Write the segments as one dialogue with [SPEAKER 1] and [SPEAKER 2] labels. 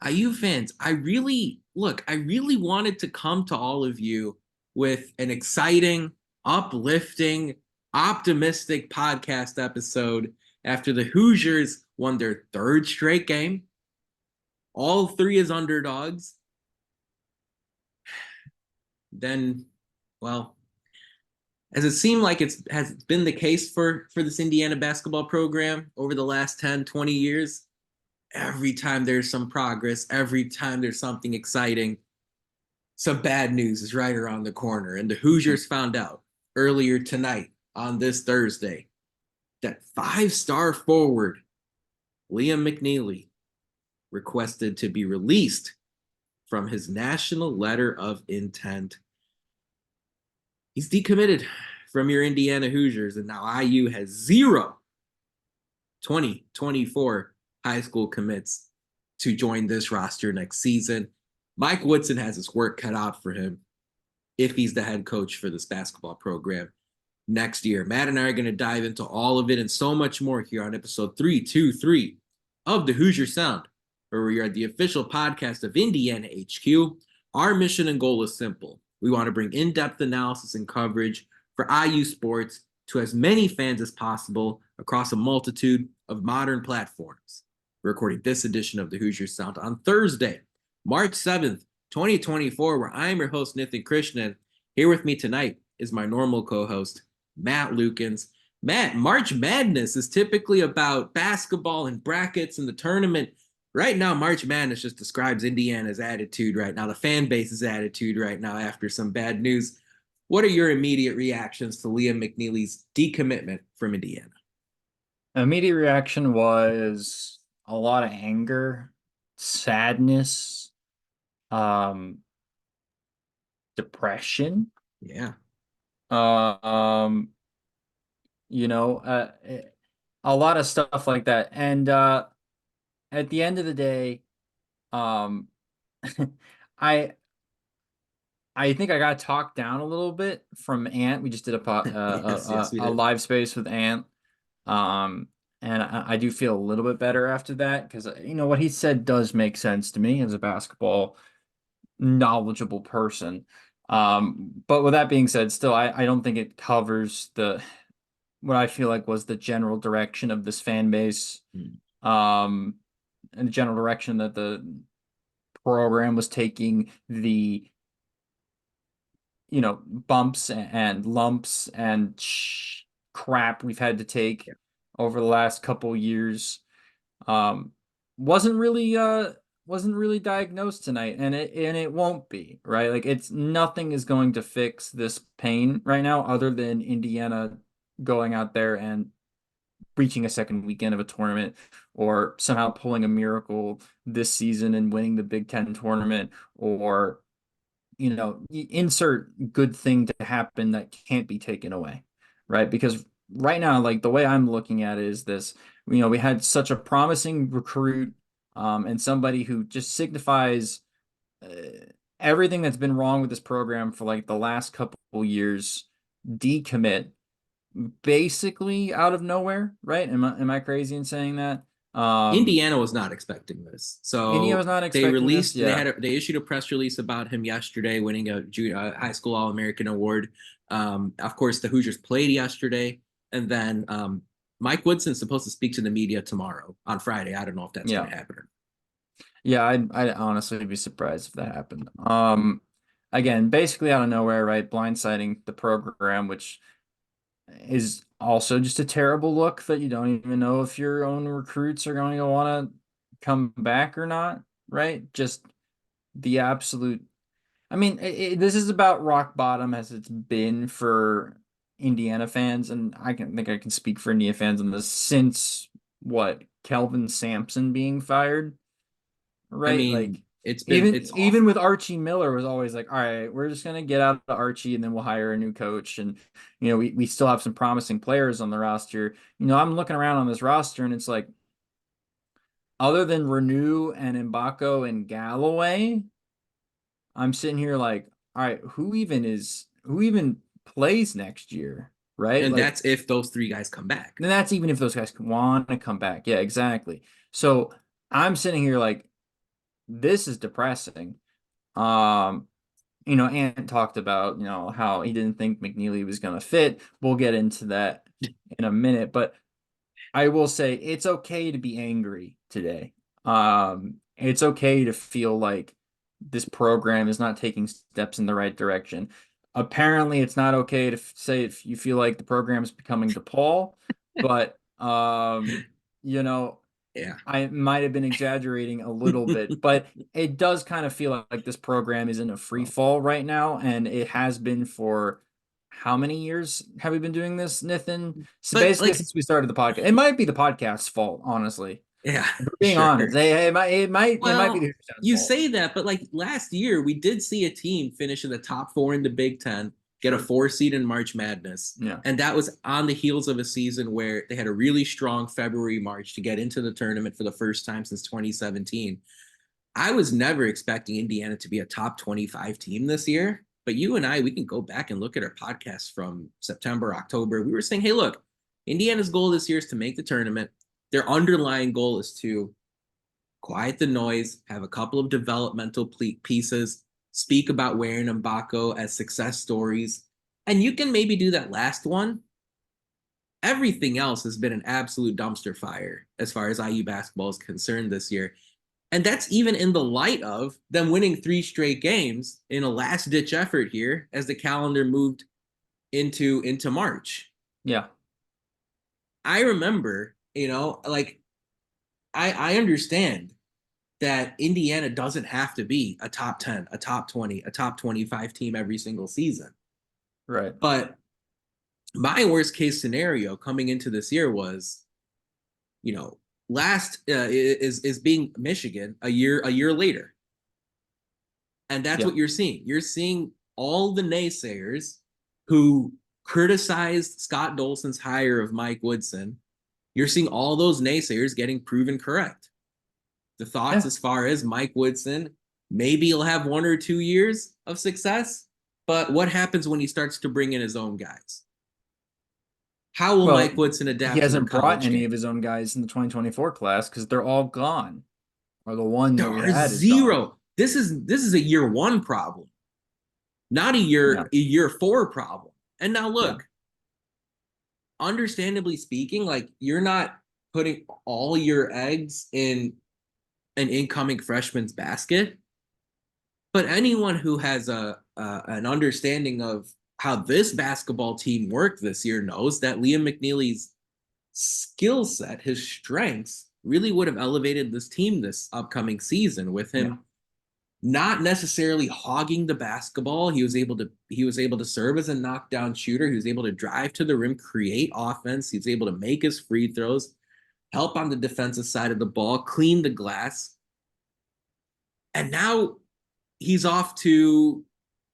[SPEAKER 1] IU fans, I really wanted to come to all of you with an exciting, uplifting, optimistic podcast episode after the Hoosiers won their third straight game. All three as underdogs. Then, well, as it seemed like it has been the case for this Indiana basketball program over the last 10, 20 years, every time there's some progress, every time there's something exciting, some bad news is right around the corner. And the Hoosiers found out earlier tonight on this Thursday that five-star forward Liam McNeeley requested to be released from his national letter of intent. He's decommitted from your Indiana Hoosiers, and now IU has 2024 high school commits to join this roster next season. Mike Woodson has his work cut out for him if he's the head coach for this basketball program next year. Matt and I are going to dive into all of it and so much more here on episode 323 of the Hoosier Sound, where we are the official podcast of Indiana HQ. Our mission and goal is simple. We want to bring in-depth analysis and coverage for IU sports to as many fans as possible across a multitude of modern platforms. We're recording this edition of the Hoosier Sound on Thursday, March 7th, 2024, where I am your host, Nithin Krishnan. Here with me tonight is my normal co-host, Matt Lukens. Matt, March Madness is typically about basketball and brackets and the tournament. Right now, March Madness just describes Indiana's attitude right now, the fan base's attitude right now after some bad news. What are your immediate reactions to Liam McNeeley's decommitment from Indiana?
[SPEAKER 2] Immediate reaction was a lot of anger, sadness, depression.
[SPEAKER 1] Yeah.
[SPEAKER 2] Um, a lot of stuff like that. And at the end of the day, um, I think I got talked down a little bit from Ant. We just did
[SPEAKER 1] Yes, we
[SPEAKER 2] a
[SPEAKER 1] did.
[SPEAKER 2] live space with Ant. And I do feel a little bit better after that because, what he said does make sense to me as a basketball knowledgeable person. But with that being said, still, I don't think it covers what I feel like was the general direction of this fan base, and the general direction that the program was taking, the bumps and lumps and crap we've had to take over the last couple years. Wasn't really diagnosed tonight, and it won't be, right? Like, it's nothing is going to fix this pain right now other than Indiana going out there and reaching a second weekend of a tournament, or somehow pulling a miracle this season and winning the Big Ten tournament, or insert good thing to happen that can't be taken away, right? Because right now, like, the way I'm looking at it is this: we had such a promising recruit, and somebody who just signifies uh, everything that's been wrong with this program for like the last couple years, decommit basically out of nowhere, right? Am I crazy in saying that?
[SPEAKER 1] Indiana was not expecting this.
[SPEAKER 2] India
[SPEAKER 1] So
[SPEAKER 2] was not expecting this. Yeah.
[SPEAKER 1] they issued a press release about him yesterday winning a high school All-American award. Of course, the Hoosiers played yesterday, and then Mike Woodson's supposed to speak to the media tomorrow on Friday. I don't know if that's going to happen.
[SPEAKER 2] Yeah, I'd honestly be surprised if that happened. Again, basically out of nowhere, right? Blindsiding the program, which is also just a terrible look that you don't even know if your own recruits are going to want to come back or not, right? Just the absolute. I mean, this is about rock bottom as it's been for Indiana fans, and I can speak for Indiana fans on this since what, Kelvin Sampson being fired,
[SPEAKER 1] I
[SPEAKER 2] right? Like,
[SPEAKER 1] mean, it's
[SPEAKER 2] even
[SPEAKER 1] awful.
[SPEAKER 2] with Archie Miller was always like, all right, we're just gonna get out of Archie and then we'll hire a new coach. And we still have some promising players on the roster. I'm looking around on this roster and it's like, other than Renew and Mbako and Galloway, I'm sitting here like, all right, who even plays next year, right?
[SPEAKER 1] And
[SPEAKER 2] Like,
[SPEAKER 1] that's if those three guys come back.
[SPEAKER 2] and that's even if those guys want to come back. Yeah, exactly. So I'm sitting here like, this is depressing. Ant talked about, how he didn't think McNeeley was going to fit. We'll get into that in a minute, but I will say it's okay to be angry today. It's okay to feel like this program is not taking steps in the right direction. Apparently, it's not okay to say if you feel like the program is becoming DePaul, but you know,
[SPEAKER 1] Yeah.
[SPEAKER 2] I might have been exaggerating a little bit, but it does kind of feel like this program is in a free fall right now, and it has been for how many years have we been doing this, Nithin? So
[SPEAKER 1] But
[SPEAKER 2] basically,
[SPEAKER 1] like,
[SPEAKER 2] since we started the podcast, it might be the podcast's fault, honestly.
[SPEAKER 1] yeah,
[SPEAKER 2] If we're being honest,
[SPEAKER 1] sure.
[SPEAKER 2] it might be the
[SPEAKER 1] Well,
[SPEAKER 2] Houston's
[SPEAKER 1] you
[SPEAKER 2] fault.
[SPEAKER 1] say that, but like last year, we did see a team finish in the top four in the Big Ten, get a 4 seed in March Madness.
[SPEAKER 2] Yeah,
[SPEAKER 1] And that was on the heels of a season where they had a really strong February, March to get into the tournament for the first time since 2017. I was never expecting Indiana to be a top 25 team this year. But you and I, we can go back and look at our podcast from September, October. We were saying, hey, look, Indiana's goal this year is to make the tournament. Their underlying goal is to quiet the noise, have a couple of developmental pieces, speak about Ware and Mbako as success stories. And you can maybe do that last one. Everything else has been an absolute dumpster fire as far as IU basketball is concerned this year. And that's even in the light of them winning 3 straight games in a last ditch effort here as the calendar moved into March.
[SPEAKER 2] yeah.
[SPEAKER 1] I remember, like I understand that Indiana doesn't have to be a top 10, a top 20, a top 25 team every single season.
[SPEAKER 2] Right.
[SPEAKER 1] But my worst case scenario coming into this year was, last is being Michigan a year later. And that's
[SPEAKER 2] Yeah.
[SPEAKER 1] what you're seeing. You're seeing all the naysayers who criticized Scott Dolson's hire of Mike Woodson. You're seeing all those naysayers getting proven correct. The thoughts
[SPEAKER 2] Yeah.
[SPEAKER 1] as far as Mike Woodson, maybe he'll have 1 or 2 years of success, but what happens when he starts to bring in his own guys? How will
[SPEAKER 2] Well,
[SPEAKER 1] Mike Woodson
[SPEAKER 2] he
[SPEAKER 1] adapt to the
[SPEAKER 2] hasn't brought
[SPEAKER 1] college
[SPEAKER 2] any
[SPEAKER 1] game?
[SPEAKER 2] of his own guys in the 2024 class because they're all gone, or the one
[SPEAKER 1] There
[SPEAKER 2] that we
[SPEAKER 1] are
[SPEAKER 2] had is gone.
[SPEAKER 1] zero. This is a year 1 problem, not a
[SPEAKER 2] Yeah.
[SPEAKER 1] year 4 problem. And now
[SPEAKER 2] Yeah.
[SPEAKER 1] look, understandably speaking, like you're not putting all your eggs in an incoming freshman's basket, but anyone who has an understanding of how this basketball team worked this year knows that Liam McNeeley's skill set, his strengths, really would have elevated this team this upcoming season with him.
[SPEAKER 2] Yeah.
[SPEAKER 1] Not necessarily hogging the basketball. He was able to serve as a knockdown shooter. He was able to drive to the rim, create offense. He was able to make his free throws, help on the defensive side of the ball, clean the glass. And now he's off to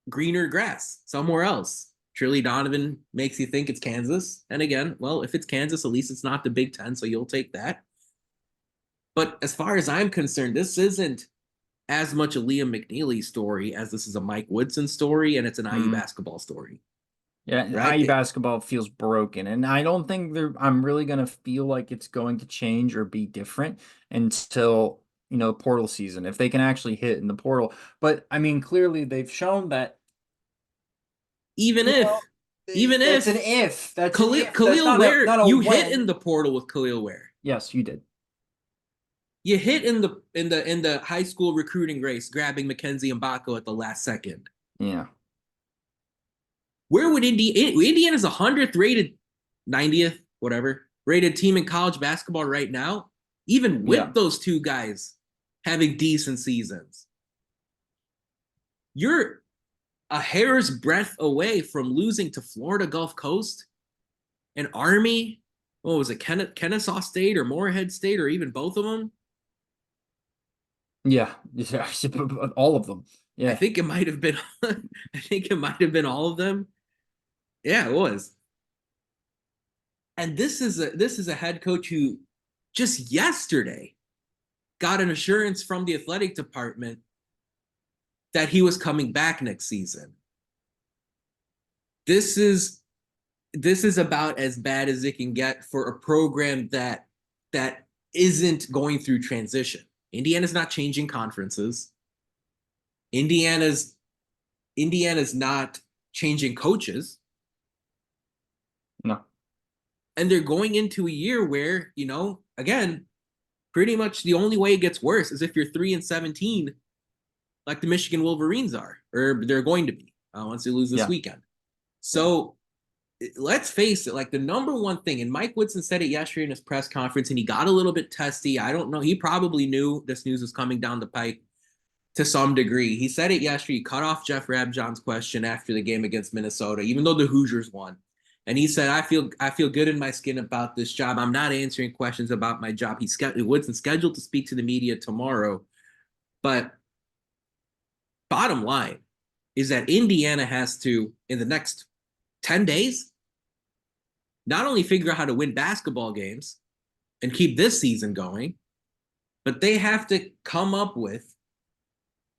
[SPEAKER 1] greener grass somewhere else. Trilly Donovan makes you think it's Kansas. And again, well, if it's Kansas, at least it's not the Big Ten, so you'll take that. But as far as I'm concerned, this isn't as much a Liam McNeeley story as this is a Mike Woodson story, and it's an IU basketball story.
[SPEAKER 2] Yeah,
[SPEAKER 1] Right?
[SPEAKER 2] IU basketball feels broken, and I don't think I'm really gonna feel like it's going to change or be different until portal season, if they can actually hit in the portal. But I mean, clearly they've shown that
[SPEAKER 1] even
[SPEAKER 2] you know
[SPEAKER 1] if, even
[SPEAKER 2] that's an
[SPEAKER 1] if
[SPEAKER 2] if. That's an
[SPEAKER 1] Khalil,
[SPEAKER 2] if. That's
[SPEAKER 1] Khalil Ware,
[SPEAKER 2] not a
[SPEAKER 1] you hit in
[SPEAKER 2] when.
[SPEAKER 1] the portal with Khalil Ware.
[SPEAKER 2] Yes, you did.
[SPEAKER 1] You hit in the high school recruiting race, grabbing Mackenzie Mbako at the last second.
[SPEAKER 2] Yeah.
[SPEAKER 1] Where would Indiana's 100th rated, 90th, whatever, rated team in college basketball right now, even with
[SPEAKER 2] Yeah.
[SPEAKER 1] those two guys having decent seasons. You're a hair's breadth away from losing to Florida Gulf Coast, an Army, what was it, Kennesaw State or Morehead State, or even both of them?
[SPEAKER 2] Yeah. All of them.
[SPEAKER 1] I
[SPEAKER 2] Yeah.
[SPEAKER 1] think it might have been I think it might have been all of them. Yeah, it was. And this is a head coach who just yesterday got an assurance from the athletic department that he was coming back next season. This is about as bad as it can get for a program that isn't going through transition. Indiana's not changing conferences. Indiana's not changing coaches.
[SPEAKER 2] No.
[SPEAKER 1] And they're going into a year where, again, pretty much the only way it gets worse is if you're 3-17, like the Michigan Wolverines are, or they're going to be once they lose this weekend. So let's face it, like the number one thing, and Mike Woodson said it yesterday in his press conference, and he got a little bit testy. I don't know. He probably knew this news was coming down the pike to some degree. He said it yesterday. He cut off Jeff Rabjohn's question after the game against Minnesota, even though the Hoosiers won. And he said, I feel good in my skin about this job. I'm not answering questions about my job. Woodson's scheduled to speak to the media tomorrow. But bottom line is that Indiana has to, in the next 10 days, not only figure out how to win basketball games and keep this season going, but they have to come up with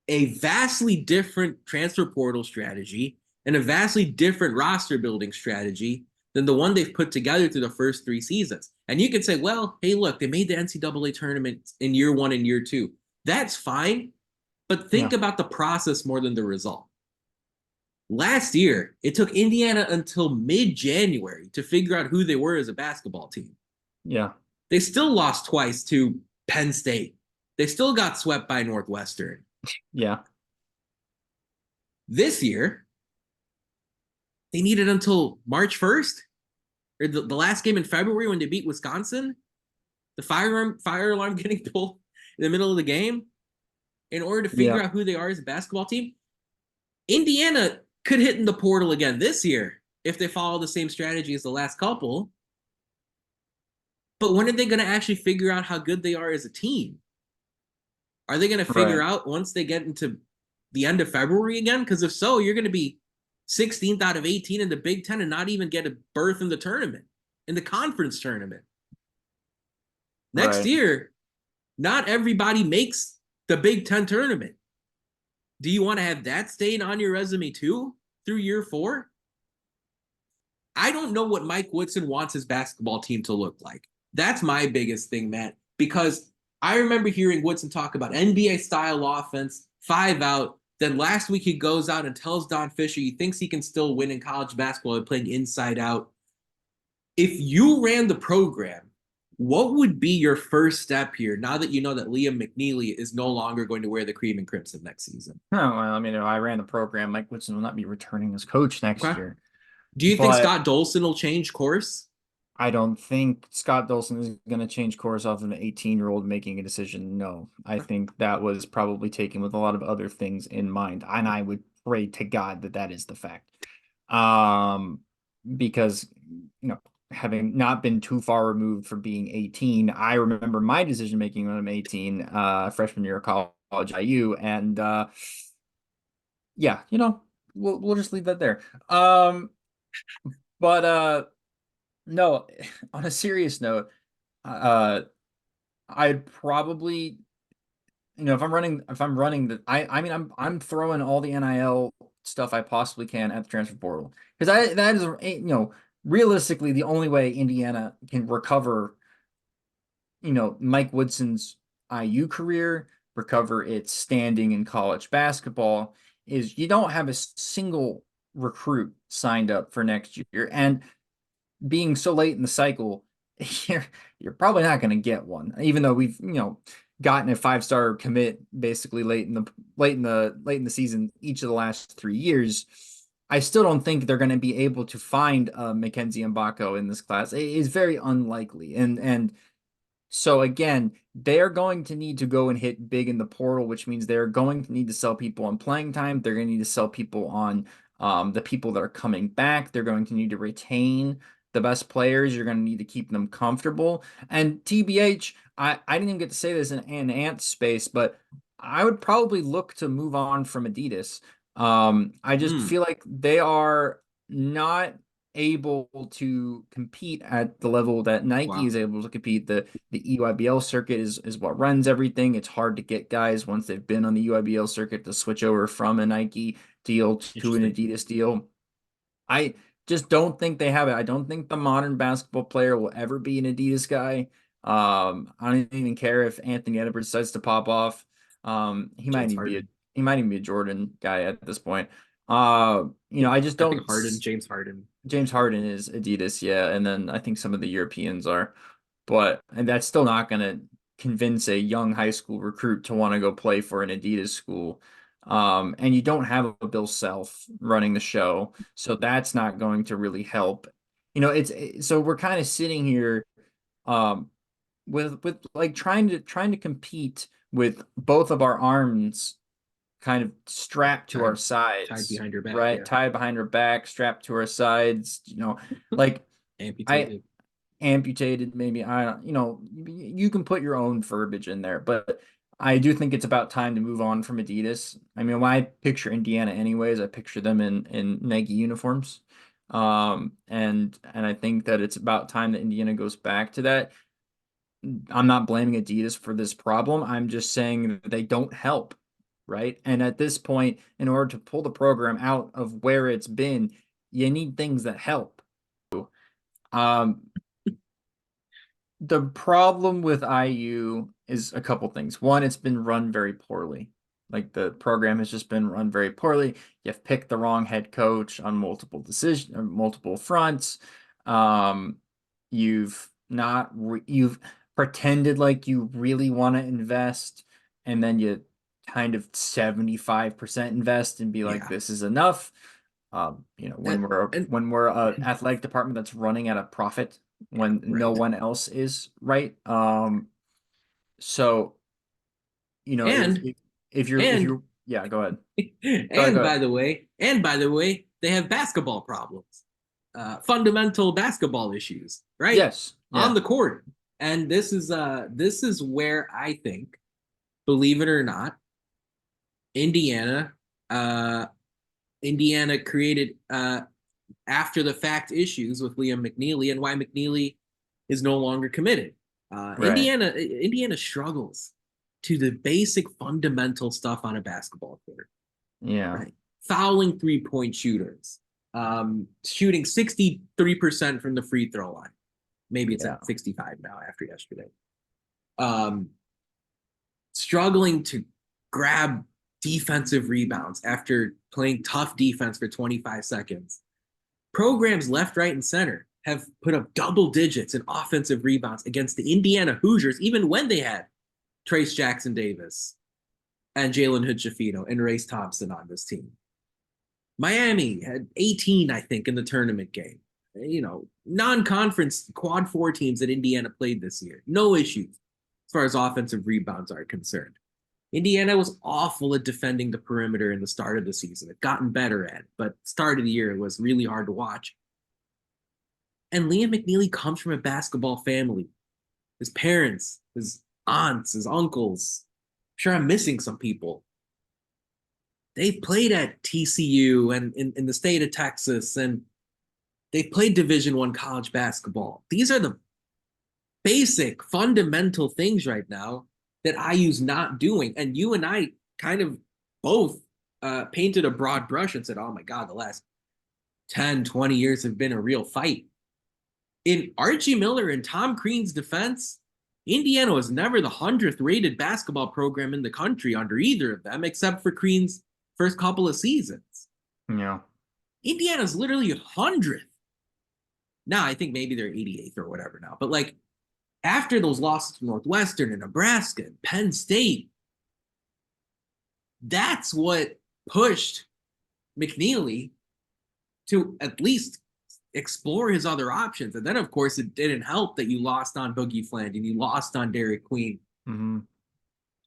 [SPEAKER 1] a vastly different transfer portal strategy and a vastly different roster building strategy than the one they've put together through the first 3 seasons. And you can say, well, hey, look, they made the NCAA tournament in year 1 and year 2. That's fine, but think about the process more than the result. Last year, it took Indiana until mid-January to figure out who they were as a basketball team.
[SPEAKER 2] Yeah.
[SPEAKER 1] They still lost twice to Penn State. They still got swept by Northwestern.
[SPEAKER 2] Yeah.
[SPEAKER 1] This year, they needed until March 1st, or the last game in February when they beat Wisconsin, the fire alarm getting pulled in the middle of the game, in order to figure out who they are as a basketball team. Indiana could hit in the portal again this year if they follow the same strategy as the last couple. But when are they going to actually figure out how good they are as a team? Are they going to figure out once they get into the end of February again? Because if so, you're going to be 16th out of 18 in the Big Ten and not even get a berth in the tournament, in the conference tournament. Next year, not everybody makes the Big Ten tournament. Do you want to have that stain on your resume too through year 4? I don't know what Mike Woodson wants his basketball team to look like. That's my biggest thing, Matt, because I remember hearing Woodson talk about NBA-style offense, 5 out. Then last week he goes out and tells Don Fisher he thinks he can still win in college basketball by playing inside out. If you ran the program, what would be your first step here now that you know that Liam McNeeley is no longer going to wear the cream and crimson next season?
[SPEAKER 2] Oh, well, I mean, if I ran the program, Mike Woodson will not be returning as coach next year.
[SPEAKER 1] Do you think Scott Dolson will change course?
[SPEAKER 2] I don't think Scott Dolson is going to change course off of an 18-year-old making a decision. No, I think that was probably taken with a lot of other things in mind. And I would pray to God that that is the fact. Because, having not been too far removed from being 18, I remember my decision making when I'm 18, freshman year of college IU, and we'll just leave that there. But no, on a serious note, I'd probably, if I'm running I'm throwing all the NIL stuff I possibly can at the transfer portal, because that is, realistically the only way Indiana can recover, Mike Woodson's IU career, recover its standing in college basketball, is you don't have a single recruit signed up for next year. And being so late in the cycle, you're probably not going to get one, even though we've gotten a 5-star commit basically late in the season each of the last 3 years. I still don't think they're going to be able to find Mackenzie Mbako in this class. It is very unlikely, and so again, they're going to need to go and hit big in the portal, which means they're going to need to sell people on playing time. They're going to need to sell people on the people that are coming back. They're going to need to retain the best players. You're going to need to keep them comfortable. And TBH, I didn't even get to say this in Ant's space, but I would probably look to move on from Adidas. I just feel like they are not able to compete at the level that Nike is able to compete. The EYBL circuit is what runs everything. It's hard to get guys once they've been on the EYBL circuit to switch over from a Nike deal to an Adidas deal. I just don't think they have it. I don't think the modern basketball player will ever be an Adidas guy. I don't even care if Anthony Edwards decides to pop off. He might
[SPEAKER 1] James
[SPEAKER 2] even be
[SPEAKER 1] Harden.
[SPEAKER 2] a Jordan guy at this point. I just
[SPEAKER 1] I think
[SPEAKER 2] don't.
[SPEAKER 1] James Harden.
[SPEAKER 2] James Harden is Adidas, yeah, and then I think some of the Europeans are, and that's still not going to convince a young high school recruit to want to go play for an Adidas school. And you don't have a Bill Self running the show, so that's not going to really help. So we're kind of sitting here, um, with like trying to compete with both of our arms kind of strapped to our
[SPEAKER 1] Tied
[SPEAKER 2] sides,
[SPEAKER 1] behind your back,
[SPEAKER 2] right?
[SPEAKER 1] yeah.
[SPEAKER 2] Tied behind our back, strapped to our sides, like I
[SPEAKER 1] Amputated.
[SPEAKER 2] amputated maybe. I don't, you can put your own verbiage in there, but I do think it's about time to move on from Adidas. I mean, when I picture Indiana anyways, I picture them in Nike uniforms. And I think that it's about time that Indiana goes back to that. I'm not blaming Adidas for this problem. I'm just saying that they don't help, right? And at this point, in order to pull the program out of where it's been, you need things that help. Um, the problem with IU is a couple things. One, it's been run very poorly. Like the program has just been run very poorly. You've picked the wrong head coach on multiple fronts. Um, you've pretended like you really want to invest, and then you kind of 75% invest and be like,
[SPEAKER 1] Yeah.
[SPEAKER 2] this is enough. When
[SPEAKER 1] And,
[SPEAKER 2] we're
[SPEAKER 1] and
[SPEAKER 2] when we're a athletic department that's running at a profit
[SPEAKER 1] yeah,
[SPEAKER 2] when no
[SPEAKER 1] right.
[SPEAKER 2] one else is, right? So
[SPEAKER 1] And
[SPEAKER 2] if
[SPEAKER 1] and
[SPEAKER 2] you're yeah, go ahead. Go
[SPEAKER 1] and
[SPEAKER 2] ahead.
[SPEAKER 1] by the way, they have basketball problems, fundamental basketball issues, right
[SPEAKER 2] Yes.
[SPEAKER 1] on
[SPEAKER 2] Yeah.
[SPEAKER 1] the court. And this is where I think, believe it or not, Indiana uh, Indiana created after the fact issues with Liam McNeeley and why McNeeley is no longer committed.
[SPEAKER 2] Right.
[SPEAKER 1] Indiana struggles to the basic fundamental stuff on a basketball court,
[SPEAKER 2] Yeah.
[SPEAKER 1] right? Fouling 3-point shooters, shooting 63% from the free throw line. Maybe it's
[SPEAKER 2] Yeah.
[SPEAKER 1] at 65 now after yesterday. Um, Struggling to grab defensive rebounds after playing tough defense for 25 seconds. Programs left, right, and center have put up double digits in offensive rebounds against the Indiana Hoosiers, even when they had Trace Jackson Davis and Jalen Hood-Schifino and Race Thompson on this team. Miami had 18, I think, in the tournament game. Non-conference quad 4 teams that Indiana played this year. No issues as far as offensive rebounds are concerned. Indiana was awful at defending the perimeter in the start of the season. It's gotten better at it, but start of the year it was really hard to watch. And Liam McNeeley comes from a basketball family. His parents, his aunts, his uncles. I'm sure I'm missing some people. They played at TCU and in the state of Texas, and they played Division I college basketball. These are the basic, fundamental things right now that IU's not doing. And you and I kind of both painted a broad brush and said, oh my God, the last 10, 20 years have been a real fight. In Archie Miller and Tom Crean's defense, Indiana was never the 100th rated basketball program in the country under either of them, except for Crean's first couple of seasons.
[SPEAKER 2] Yeah.
[SPEAKER 1] Indiana's literally 100th. Now, I think maybe they're 88th or whatever now. But like after those losses to Northwestern and Nebraska and Penn State, that's what pushed McNeeley to at least explore his other options. And then, of course, it didn't help that you lost on Boogie Fland and you lost on Derek Queen.
[SPEAKER 2] Mm-hmm.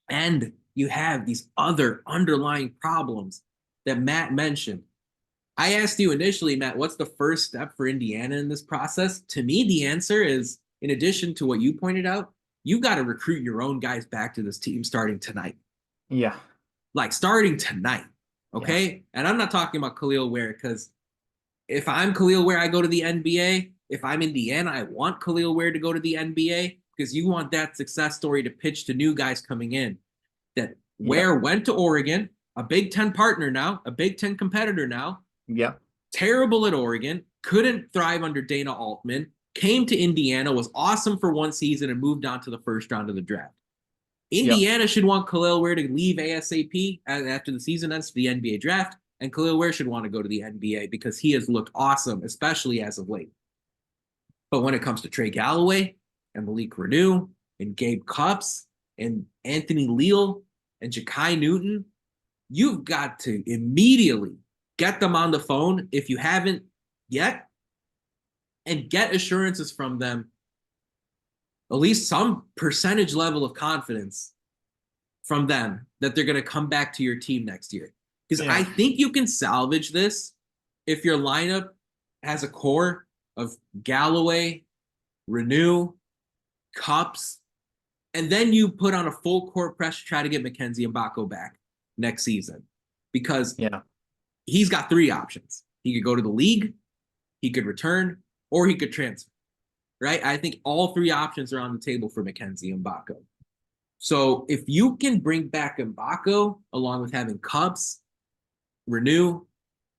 [SPEAKER 1] And you have these other underlying problems that Matt mentioned. I asked you initially, Matt, what's the first step for Indiana in this process? To me, the answer is, in addition to what you pointed out, you got to recruit your own guys back to this team starting tonight.
[SPEAKER 2] Yeah.
[SPEAKER 1] Like starting tonight. Okay.
[SPEAKER 2] Yeah.
[SPEAKER 1] And I'm not talking about Khalil Ware because if I'm Khalil Ware, I go to the NBA. If I'm Indiana, I want Khalil Ware to go to the NBA because you want that success story to pitch to new guys coming in. That Ware went to Oregon, a Big Ten partner now, a Big Ten competitor now.
[SPEAKER 2] Yeah.
[SPEAKER 1] Terrible at Oregon, couldn't thrive under Dana Altman, came to Indiana, was awesome for one season, and moved on to the first round of the draft.
[SPEAKER 2] Yep.
[SPEAKER 1] Indiana should want Khalil Ware to leave ASAP after the season ends for the NBA draft, and Khalil Ware should want to go to the NBA because he has looked awesome, especially as of late. But when it comes to Trey Galloway and Malik Renew and Gabe Cupps and Anthony Leal and Ja'Kai Newton, you've got to immediately get them on the phone if you haven't yet and get assurances from them, at least some percentage level of confidence from them that they're going to come back to your team next year. Because I think you can salvage this if your lineup has a core of Galloway, Renew, Cupps, and then you put on a full court press to try to get Mackenzie Mbako back next season. Because he's got three options. He could go to the league, he could return, or he could transfer. Right? I think all three options are on the table for Mackenzie Mbako. So if you can bring back Mbako along with having Cupps, Renew,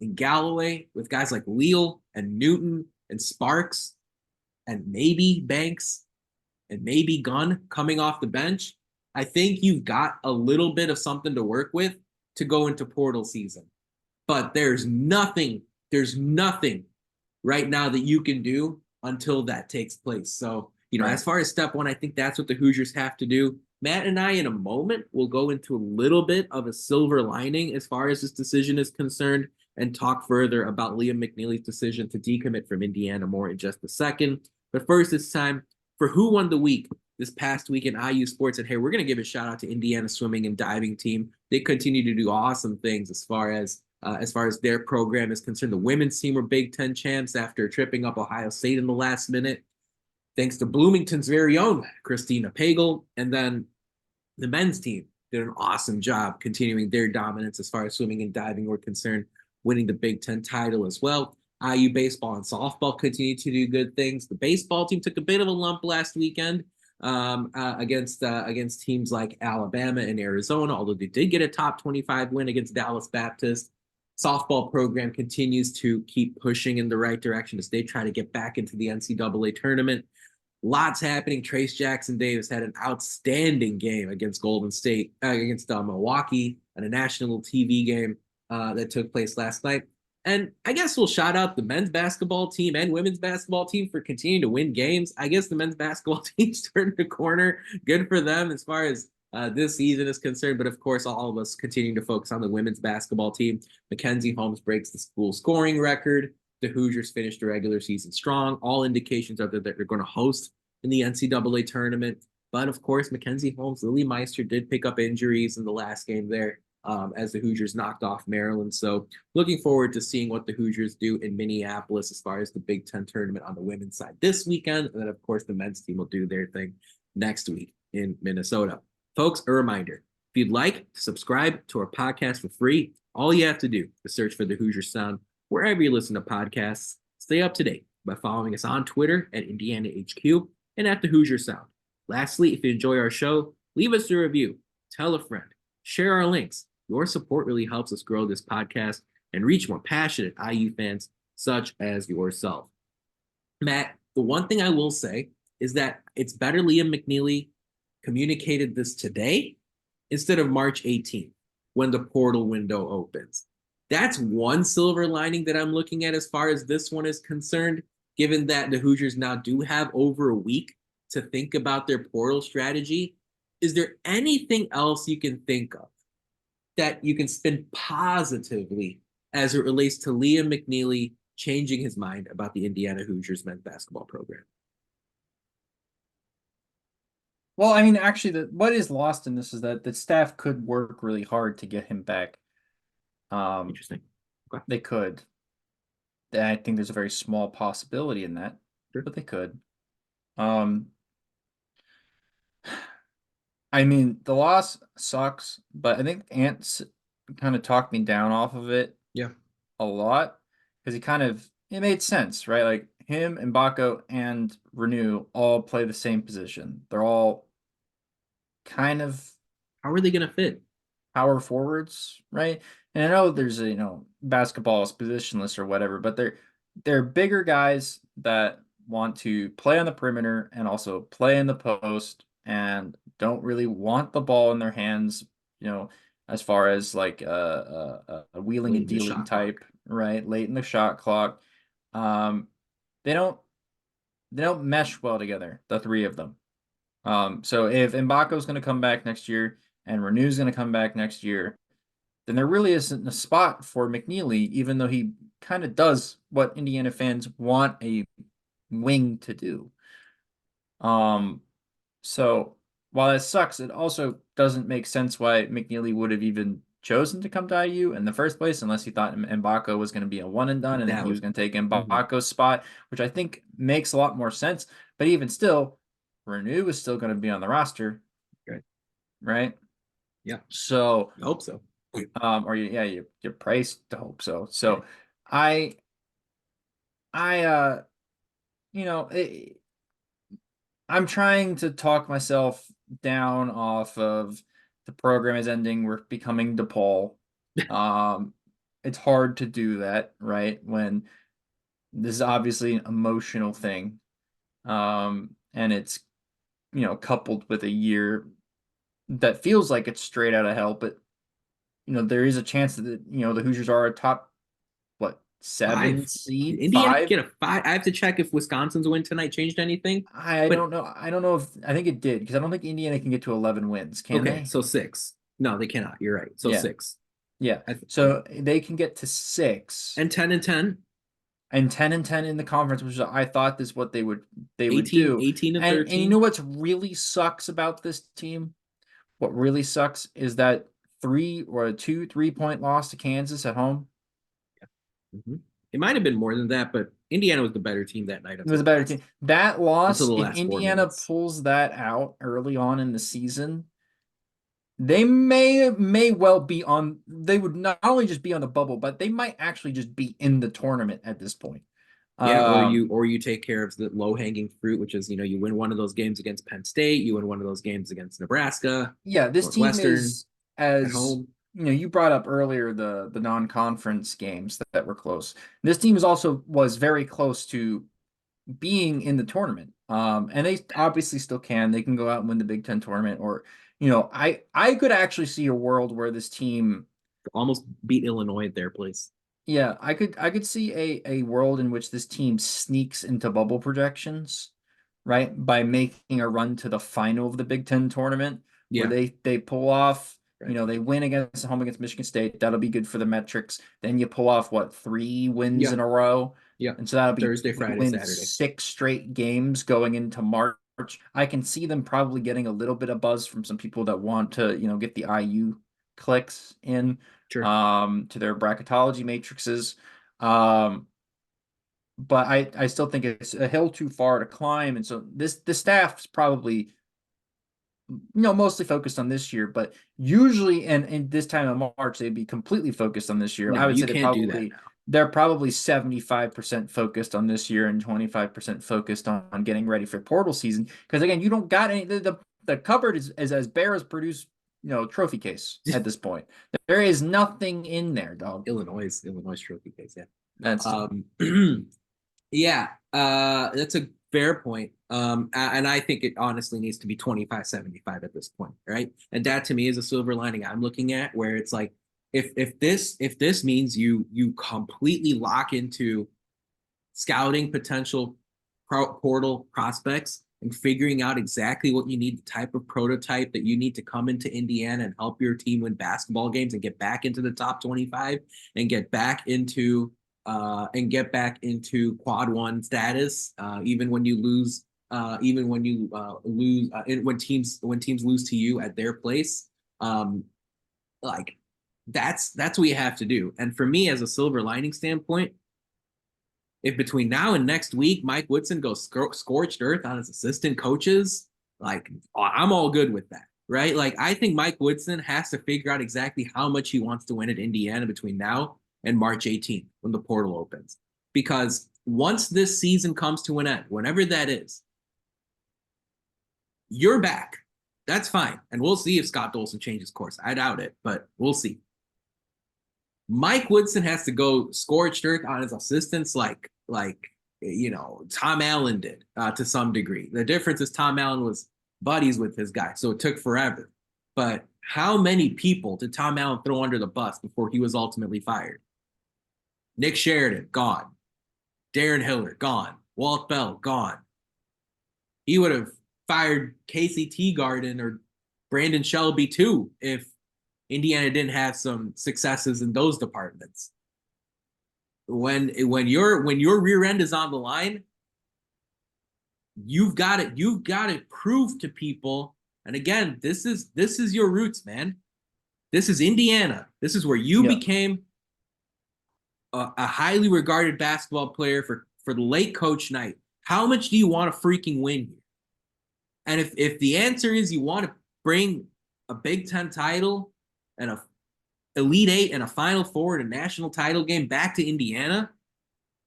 [SPEAKER 1] and Galloway with guys like Leal and Newton and Sparks and maybe Banks and maybe Gunn coming off the bench, I think you've got a little bit of something to work with to go into portal season. But there's nothing right now that you can do until that takes place. So, as far as step one, I think that's what the Hoosiers have to do. Matt and I, in a moment, will go into a little bit of a silver lining as far as this decision is concerned and talk further about Liam McNeeley's decision to decommit from Indiana more in just a second. But first, it's time for Who Won the Week this past week in IU Sports. And hey, we're going to give a shout out to Indiana swimming and diving team. They continue to do awesome things as far as their program is concerned. The women's team were Big Ten champs after tripping up Ohio State in the last minute, thanks to Bloomington's very own Christina Pagel. And then the men's team did an awesome job continuing their dominance as far as swimming and diving were concerned, winning the Big Ten title as well. IU baseball and softball continue to do good things. The baseball team took a bit of a lump last weekend against teams like Alabama and Arizona, although they did get a top 25 win against Dallas Baptist. Softball program continues to keep pushing in the right direction as they try to get back into the NCAA tournament. Lots happening. Trace Jackson Davis had an outstanding game against Golden State, against Milwaukee, in a national TV game that took place last night. And I guess we'll shout out the men's basketball team and women's basketball team for continuing to win games. I guess the men's basketball team's turned the corner. Good for them as far as this season is concerned. But of course, all of us continuing to focus on the women's basketball team. Mackenzie Holmes breaks the school scoring record. The Hoosiers finished the regular season strong. All indications are that they're going to host in the NCAA tournament. But of course, Mackenzie Holmes, Lily Meister did pick up injuries in the last game there as the Hoosiers knocked off Maryland. So looking forward to seeing what the Hoosiers do in Minneapolis as far as the Big Ten tournament on the women's side this weekend. And then, of course, the men's team will do their thing next week in Minnesota. Folks, a reminder, if you'd like to subscribe to our podcast for free, all you have to do is search for the Hoosier Sound wherever you listen to podcasts. Stay up to date by following us on Twitter at Indiana HQ and at the Hoosier Sound. Lastly, if you enjoy our show, leave us a review, tell a friend, share our links. Your support really helps us grow this podcast and reach more passionate IU fans such as yourself. Matt, the one thing I will say is that it's better Liam McNeeley communicated this today instead of March 18th when the portal window opens. That's one silver lining that I'm looking at as far as this one is concerned, given that the Hoosiers now do have over a week to think about their portal strategy. Is there anything else you can think of that you can spin positively as it relates to Liam McNeeley changing his mind about the Indiana Hoosiers men's basketball program?
[SPEAKER 2] Well, I mean, actually, what is lost in this is that the staff could work really hard to get him back.
[SPEAKER 1] Interesting.
[SPEAKER 2] Okay. They could. I think there's a very small possibility in that,
[SPEAKER 1] sure,
[SPEAKER 2] but they could. I mean, the loss sucks, but I think Ants kind of talked me down off of it.
[SPEAKER 1] Yeah.
[SPEAKER 2] A lot. Because it made sense, right? Like him, Mbako, and Renew all play the same position. They're all kind of.
[SPEAKER 1] How are they going to fit?
[SPEAKER 2] Power forwards, right? And I know there's basketball is positionless or whatever, but they're bigger guys that want to play on the perimeter and also play in the post and don't really want the ball in their hands, as far as like a wheeling
[SPEAKER 1] Late
[SPEAKER 2] and
[SPEAKER 1] in the
[SPEAKER 2] dealing
[SPEAKER 1] shot
[SPEAKER 2] type,
[SPEAKER 1] clock.
[SPEAKER 2] right? Late in the shot clock. They don't mesh well together, the three of them. So if Mbako's going to come back next year and Renew's going to come back next year, then there really isn't a spot for McNeeley, even though he kind of does what Indiana fans want a wing to do. So while that sucks, it also doesn't make sense why McNeeley would have even chosen to come to IU in the first place, unless he thought Mbako was going to be a one and done, and then he was going to take
[SPEAKER 1] Mhm.
[SPEAKER 2] Mbako's spot, which I think makes a lot more sense. But even still, Renew is still going to be on the roster,
[SPEAKER 1] Right.
[SPEAKER 2] right?
[SPEAKER 1] Yeah.
[SPEAKER 2] So,
[SPEAKER 1] I hope so.
[SPEAKER 2] or yeah, you're praised to hope so.
[SPEAKER 1] Yeah.
[SPEAKER 2] So, I, I, you know, I'm trying to talk myself down off of the program is ending. We're becoming DePaul. Um, it's hard to do that, right? When this is obviously an emotional thing. And it's, coupled with a year that feels like it's straight out of hell, but there is a chance that the Hoosiers are a top, what, 7
[SPEAKER 1] 5.
[SPEAKER 2] seed,
[SPEAKER 1] Indiana can
[SPEAKER 2] 5.
[SPEAKER 1] get a 5. I have to check if Wisconsin's win tonight changed anything.
[SPEAKER 2] I
[SPEAKER 1] But
[SPEAKER 2] don't know. I don't know if I think it did because I don't think Indiana can get to 11 wins, can
[SPEAKER 1] okay,
[SPEAKER 2] they?
[SPEAKER 1] so 6. No, they cannot. You're right. So
[SPEAKER 2] Yeah.
[SPEAKER 1] 6.
[SPEAKER 2] Yeah.
[SPEAKER 1] Yeah.
[SPEAKER 2] So they can get to 6
[SPEAKER 1] And 10 and 10.
[SPEAKER 2] and 10 and 10 in the conference, which I thought is what they would
[SPEAKER 1] 18,
[SPEAKER 2] do.
[SPEAKER 1] 18 and
[SPEAKER 2] And you
[SPEAKER 1] 13.
[SPEAKER 2] know what's really sucks about this team? What really sucks is that 3 point loss to Kansas at home.
[SPEAKER 1] Mm-hmm. It might have been more than that, but Indiana was the better team that night
[SPEAKER 2] It was
[SPEAKER 1] until
[SPEAKER 2] a
[SPEAKER 1] the
[SPEAKER 2] better
[SPEAKER 1] last
[SPEAKER 2] team. That loss, if
[SPEAKER 1] until the last 4
[SPEAKER 2] Indiana
[SPEAKER 1] minutes.
[SPEAKER 2] pulls that out early on in the season, they may well be on. They would not only just be on the bubble, but they might actually just be in the tournament at this point.
[SPEAKER 1] Yeah,
[SPEAKER 2] Um,
[SPEAKER 1] or you take care of the low hanging fruit, which is you win one of those games against Penn State, you win one of those games against Nebraska,
[SPEAKER 2] yeah, this team
[SPEAKER 1] Northwestern
[SPEAKER 2] is
[SPEAKER 1] at
[SPEAKER 2] as
[SPEAKER 1] home.
[SPEAKER 2] you brought up earlier the non-conference games that were close. This team is also was very close to being in the tournament. And they obviously still can. They can go out and win the Big Ten tournament, or I could actually see a world where this team,
[SPEAKER 1] Almost beat Illinois at their place.
[SPEAKER 2] yeah, I could see a world in which this team sneaks into bubble projections, right? By making a run to the final of the Big Ten tournament, where
[SPEAKER 1] Yeah,
[SPEAKER 2] they pull off,
[SPEAKER 1] right.
[SPEAKER 2] they win against home against Michigan State. That'll be good for the metrics. Then you pull off what, 3 wins
[SPEAKER 1] Yeah,
[SPEAKER 2] in a row,
[SPEAKER 1] yeah.
[SPEAKER 2] and so that'll be
[SPEAKER 1] Thursday,
[SPEAKER 2] you
[SPEAKER 1] Friday,
[SPEAKER 2] win
[SPEAKER 1] Saturday.
[SPEAKER 2] 6 straight games going into March. I can see them probably getting a little bit of buzz from some people that want to, get the IU clicks in
[SPEAKER 1] Sure.
[SPEAKER 2] to their bracketology matrices. Um, but I still think it's a hill too far to climb. And so the staff's probably, mostly focused on this year, but usually in this time of March, they'd be completely focused on this year.
[SPEAKER 1] No,
[SPEAKER 2] I would
[SPEAKER 1] you
[SPEAKER 2] say
[SPEAKER 1] can't do that now.
[SPEAKER 2] they're probably 75% focused on this year and 25% focused on getting ready for portal season. Because again, you don't got any the cupboard is as bare as Purdue's, trophy case at this point. There is nothing in there, dog.
[SPEAKER 1] Illinois trophy case, yeah.
[SPEAKER 2] That's
[SPEAKER 1] Um, yeah, that's a fair point. And I think it honestly needs to be 25-75 at this point, right? And that to me is a silver lining I'm looking at, where it's like if this means you completely lock into scouting potential portal prospects and figuring out exactly what you need, the type of prototype that you need to come into Indiana and help your team win basketball games and get back into the top 25 and get back into quad one status, even when you lose, when teams lose to you at their place, like that's what you have to do. And for me, as a silver lining standpoint, if between now and next week Mike Woodson goes scorched earth on his assistant coaches, like I'm all good with that, right? Like I think Mike Woodson has to figure out exactly how much he wants to win at Indiana between now and March 18th when the portal opens. Because once this season comes to an end, whenever that is, you're back. That's fine. And we'll see if Scott Dolson changes course. I doubt it, but we'll see. Mike Woodson has to go scorched earth on his assistants like Tom Allen did to some degree. The difference is Tom Allen was buddies with his guy, so it took forever. But how many people did Tom Allen throw under the bus before he was ultimately fired? Nick Sheridan, gone. Darren Hiller, gone. Walt Bell, gone. He would have fired Casey Teagarden or Brandon Shelby too if Indiana didn't have some successes in those departments. When your rear end is on the line, you've got to prove to people. And again, this is your roots, man. This is Indiana. This is where you became a highly regarded basketball player for the late Coach Knight. How much do you want to freaking win here? And if the answer is you want to bring a Big Ten title and a Elite Eight and a Final Four and a national title game back to Indiana,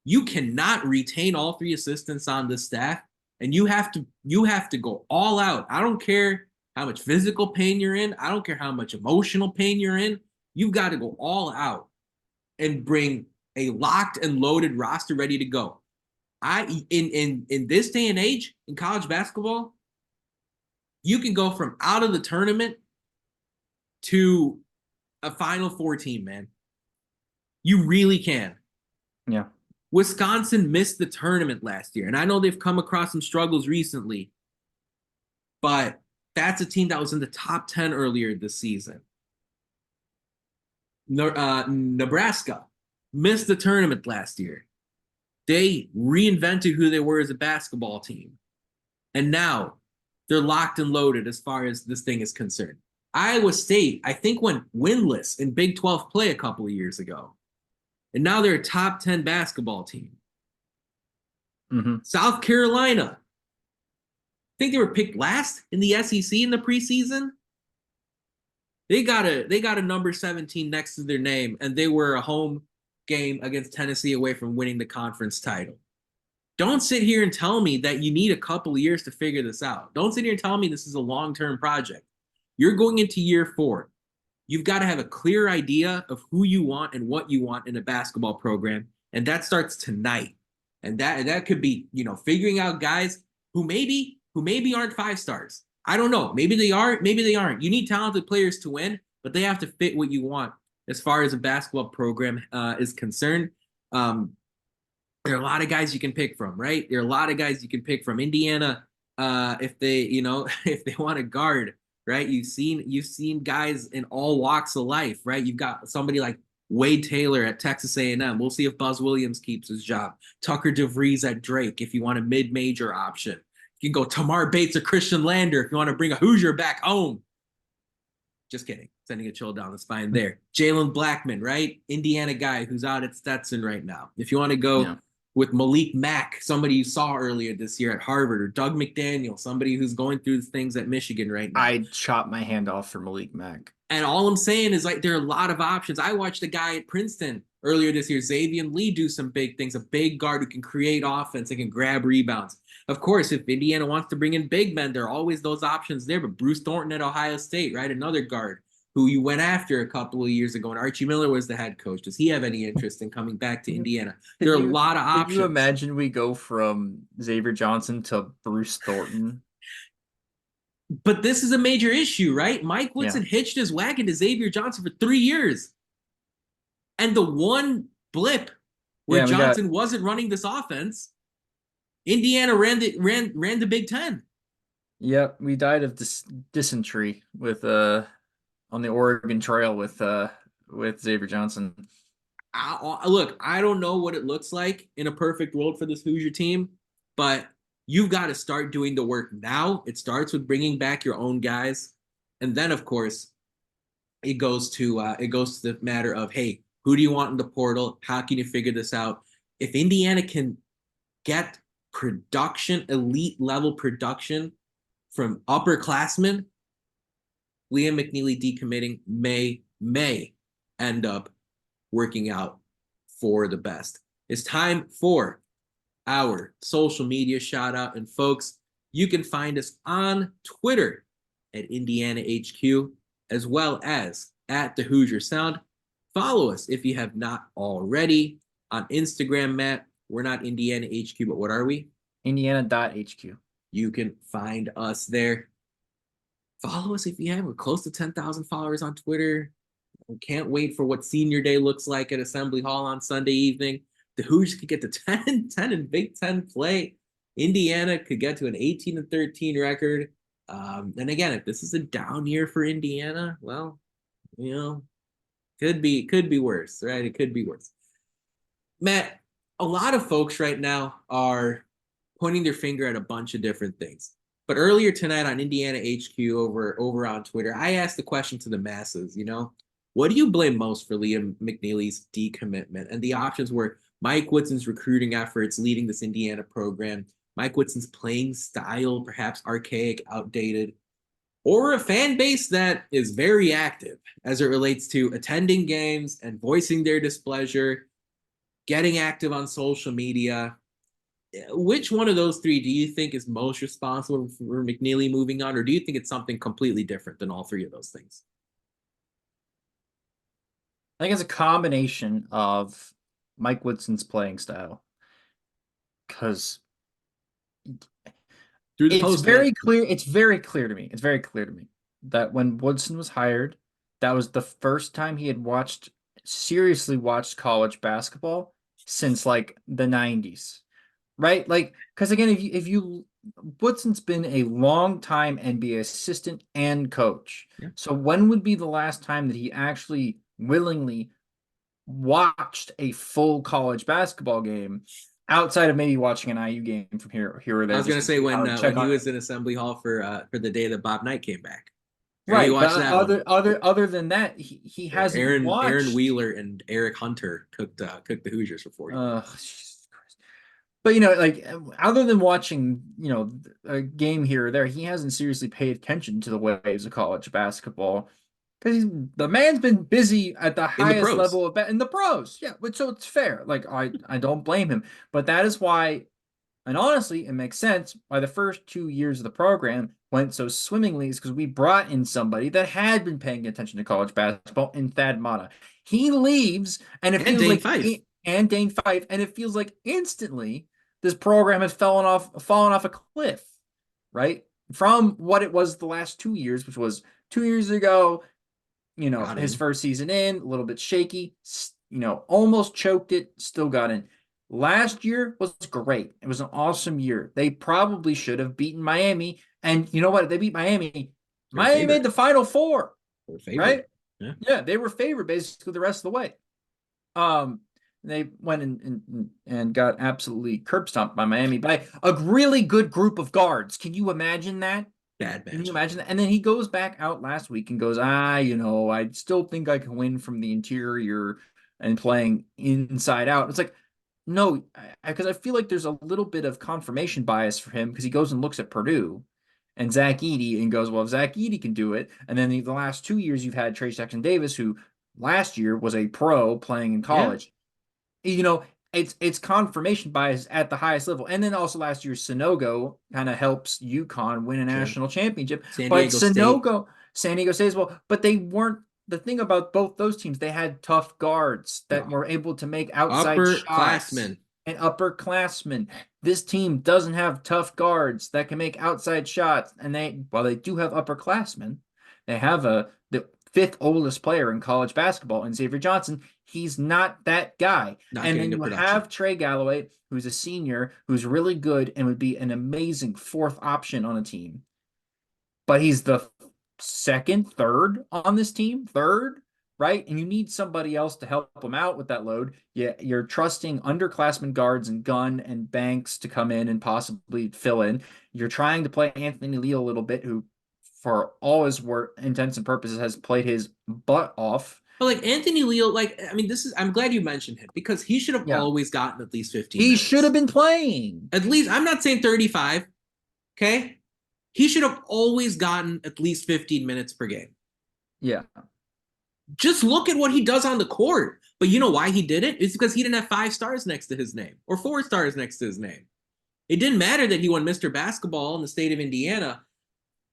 [SPEAKER 1] you cannot retain all three assistants on this staff, and you have to go all out. I don't care how much physical pain you're in. I don't care how much emotional pain you're in. You've got to go all out and bring a locked and loaded roster ready to go. In this day and age in college basketball, you can go from out of the tournament to a Final Four team, man. You really can.
[SPEAKER 2] Yeah.
[SPEAKER 1] Wisconsin missed the tournament last year, and I know they've come across some struggles recently, but that's a team that was in the top 10 earlier this season. Nebraska missed the tournament last year. They reinvented who they were as a basketball team, and now they're locked and loaded as far as this thing is concerned. Iowa State, I think, went winless in Big 12 play a couple of years ago. And now they're a top 10 basketball team.
[SPEAKER 2] Mm-hmm.
[SPEAKER 1] South Carolina, I think they were picked last in the SEC in the preseason. They got a number 17 next to their name, and they were a home game against Tennessee away from winning the conference title. Don't sit here and tell me that you need a couple of years to figure this out. Don't sit here and tell me this is a long-term project. You're going into year 4. You've got to have a clear idea of who you want and what you want in a basketball program, and that starts tonight. And that could be, figuring out guys who maybe aren't 5 stars. I don't know. Maybe they are, maybe they aren't. You need talented players to win, but they have to fit what you want as far as a basketball program is concerned. There are a lot of guys you can pick from, right? There are a lot of guys you can pick from. Indiana, if they, if they want to guard, right? You've seen guys in all walks of life, right? You've got somebody like Wade Taylor at Texas A&M. We'll see if Buzz Williams keeps his job. Tucker DeVries at Drake if you want a mid-major option. You can go Tamar Bates or Christian Lander if you want to bring a Hoosier back home. Just kidding. Sending a chill down the spine there. Jalen Blackman, right? Indiana guy who's out at Stetson right now. If you want to go with Malik Mack, somebody you saw earlier this year at Harvard, or Doug McDaniel, somebody who's going through things at Michigan right now.
[SPEAKER 2] I'd chop my hand off for Malik Mack.
[SPEAKER 1] And all I'm saying is, there are a lot of options. I watched a guy at Princeton earlier this year, Xavier Lee, do some big things, a big guard who can create offense and can grab rebounds. Of course, if Indiana wants to bring in big men, there are always those options there. But Bruce Thornton at Ohio State, right? Another guard who you went after a couple of years ago, and Archie Miller was the head coach. Does he have any interest in coming back to Indiana? There are a lot of options.
[SPEAKER 2] Can you imagine we go from Xavier Johnson to Bruce Thornton?
[SPEAKER 1] But this is a major issue, right? Mike Woodson hitched his wagon to Xavier Johnson for 3 years. And the one blip where Johnson wasn't running this offense, Indiana ran the Big Ten.
[SPEAKER 2] Yep, we died of dysentery with on the Oregon Trail with Xavier Johnson.
[SPEAKER 1] Look, I don't know what it looks like in a perfect world for this Hoosier team, but you've got to start doing the work now. It starts with bringing back your own guys, and then of course, it goes to the matter of, hey, who do you want in the portal? How can you figure this out? If Indiana can get production, elite level production from upperclassmen, Liam McNeeley decommitting may end up working out for the best. It's time for our social media shout out. And folks, you can find us on Twitter at Indiana HQ, as well as at the Hoosier Sound. Follow us if you have not already on Instagram, Matt. We're not Indiana HQ, but what are we?
[SPEAKER 2] Indiana.HQ.
[SPEAKER 1] You can find us there. Follow us if you have. We're close to 10,000 followers on Twitter. Can't wait for what senior day looks like at Assembly Hall on Sunday evening. The Hoosiers could get to 10 in Big Ten play. Indiana could get to an 18-13 record. And again, if this is a down year for Indiana, well, could be worse, right? It could be worse. Matt, a lot of folks right now are pointing their finger at a bunch of different things. But earlier tonight on Indiana HQ over on Twitter, I asked the question to the masses, what do you blame most for Liam McNeeley's decommitment? And the options were Mike Woodson's recruiting efforts leading this Indiana program, Mike Woodson's playing style, perhaps archaic, outdated, or a fan base that is very active as it relates to attending games and voicing their displeasure, getting active on social media. Which one of those three do you think is most responsible for McNeeley moving on, or do you think it's something completely different than all three of those things?
[SPEAKER 2] I think it's a combination of Mike Woodson's playing style, because it's very clear. It's very clear to me. It's very clear to me that when Woodson was hired, that was the first time he had seriously watched college basketball since like the 90s, right? Like, because again, if you Woodson's been a long time NBA assistant and coach.
[SPEAKER 1] Yeah.
[SPEAKER 2] So when would be the last time that he actually willingly watched a full college basketball game outside of maybe watching an IU game from here or there?
[SPEAKER 1] I was going to say when he was in Assembly Hall for the day that Bob Knight came back.
[SPEAKER 2] Right, but other than that, he hasn't watched.
[SPEAKER 1] Aaron Wheeler and Eric Hunter cooked the Hoosiers for 40 minutes.
[SPEAKER 2] But like other than watching, a game here or there, he hasn't seriously paid attention to the waves of college basketball, because the man's been busy at the highest level in the pros. Yeah, but so it's fair. Like I don't blame him, but that is why, and honestly, it makes sense why the first 2 years of the program went so swimmingly, is because we brought in somebody that had been paying attention to college basketball in Thad Matta. He leaves, and it feels
[SPEAKER 1] Dane
[SPEAKER 2] like
[SPEAKER 1] Fife.
[SPEAKER 2] And Dane Fife, and it feels like instantly this program has fallen off a cliff, right? From what it was the last 2 years, which was 2 years ago, his first season in, a little bit shaky, almost choked it, still got in. Last year was great. It was an awesome year. They probably should have beaten Miami. And you know what? If they beat Miami, Miami made the Final Four, right? Yeah, they were favored basically the rest of the way. They went and got absolutely curb stomped by Miami by a really good group of guards. Can you imagine that?
[SPEAKER 1] Bad match.
[SPEAKER 2] Can you imagine that? And then he goes back out last week and goes, I still think I can win from the interior and playing inside out. It's like, no, because I feel like there's a little bit of confirmation bias for him, because he goes and looks at Purdue and Zach Edey and goes, well, if Zach Edey can do it. And then the last 2 years you've had Trace Jackson-Davis, who last year was a pro playing in college. Yeah. It's confirmation bias at the highest level. And then also last year, Sanogo kind of helps UConn win a national championship. San Diego State as well. But they weren't. The thing about both those teams, they had tough guards that were able to make outside shots. And upperclassmen. This team doesn't have tough guards that can make outside shots. And while they do have upperclassmen, they have the fifth oldest player in college basketball in Xavier Johnson. He's not that guy. And then you have Trey Galloway, who's a senior, who's really good and would be an amazing fourth option on a team. But he's the third on this team, right? And you need somebody else to help him out with that load. Yeah, you're trusting underclassmen guards and Gunn and Banks to come in and possibly fill in. You're trying to play Anthony Leal a little bit, who, for all his work, intents and purposes, has played his butt off.
[SPEAKER 1] But like Anthony Leal, I'm glad you mentioned him, because he should have always gotten at least 15 minutes.
[SPEAKER 2] He should have been playing.
[SPEAKER 1] At least, I'm not saying 35, okay? He should have always gotten at least 15 minutes per game.
[SPEAKER 2] Yeah.
[SPEAKER 1] Just look at what he does on the court. But you know why he did it? It's because he didn't have 5 stars next to his name or 4 stars next to his name. It didn't matter that he won Mr. Basketball in the state of Indiana.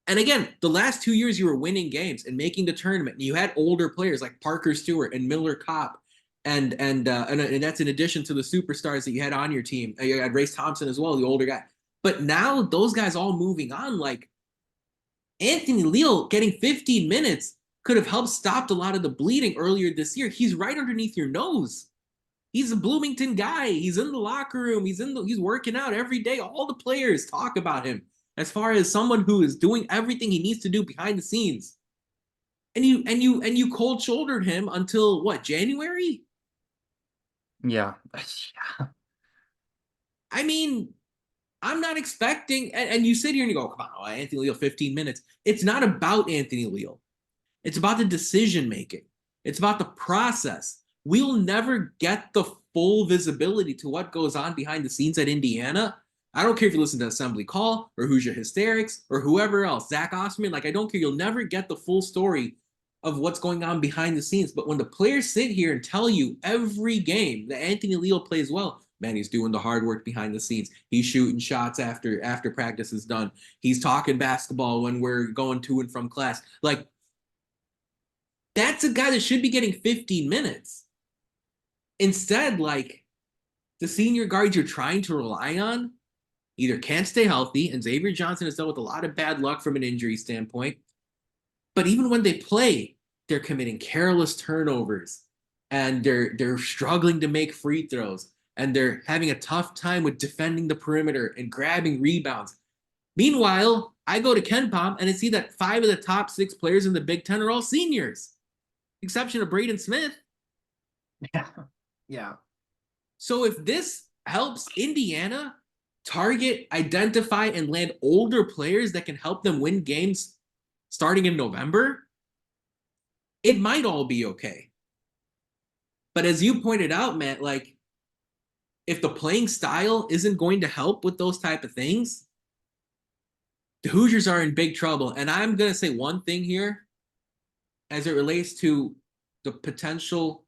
[SPEAKER 1] And again, the last 2 years you were winning games and making the tournament. And you had older players like Parker Stewart and Miller Kopp and that's in addition to the superstars that you had on your team. You had Race Thompson as well, the older guy. But now those guys all moving on, like Anthony Leal getting 15 minutes could have helped stop a lot of the bleeding earlier this year. He's right underneath your nose. He's a Bloomington guy. He's in the locker room. He's working out every day. All the players talk about him as far as someone who is doing everything he needs to do behind the scenes. And you cold shouldered him until what, January?
[SPEAKER 2] Yeah.
[SPEAKER 1] I mean, I'm not expecting, and you sit here and you go, come on, Anthony Leal, 15 minutes. It's not about Anthony Leal. It's about the decision making. It's about the process. We'll never get the full visibility to what goes on behind the scenes at Indiana. I don't care if you listen to Assembly Call or Hoosier Hysterics or whoever else, Zach Osman. Like, I don't care. You'll never get the full story of what's going on behind the scenes. But when the players sit here and tell you every game that Anthony Leal plays well, man, he's doing the hard work behind the scenes. He's shooting shots after practice is done. He's talking basketball when we're going to and from class. Like, that's a guy that should be getting 15 minutes. Instead, like, the senior guards you're trying to rely on either can't stay healthy, and Xavier Johnson has dealt with a lot of bad luck from an injury standpoint. But even when they play, they're committing careless turnovers, and they're struggling to make free throws, and they're having a tough time with defending the perimeter and grabbing rebounds. Meanwhile, I go to KenPom and I see that 5 of the top 6 players in the Big Ten are all seniors, exception of Braden Smith.
[SPEAKER 2] Yeah. Yeah.
[SPEAKER 1] So if this helps Indiana target, identify, and land older players that can help them win games starting in November, it might all be okay. But as you pointed out, Matt, like, if the playing style isn't going to help with those type of things, the Hoosiers are in big trouble. And I'm going to say one thing here as it relates to the potential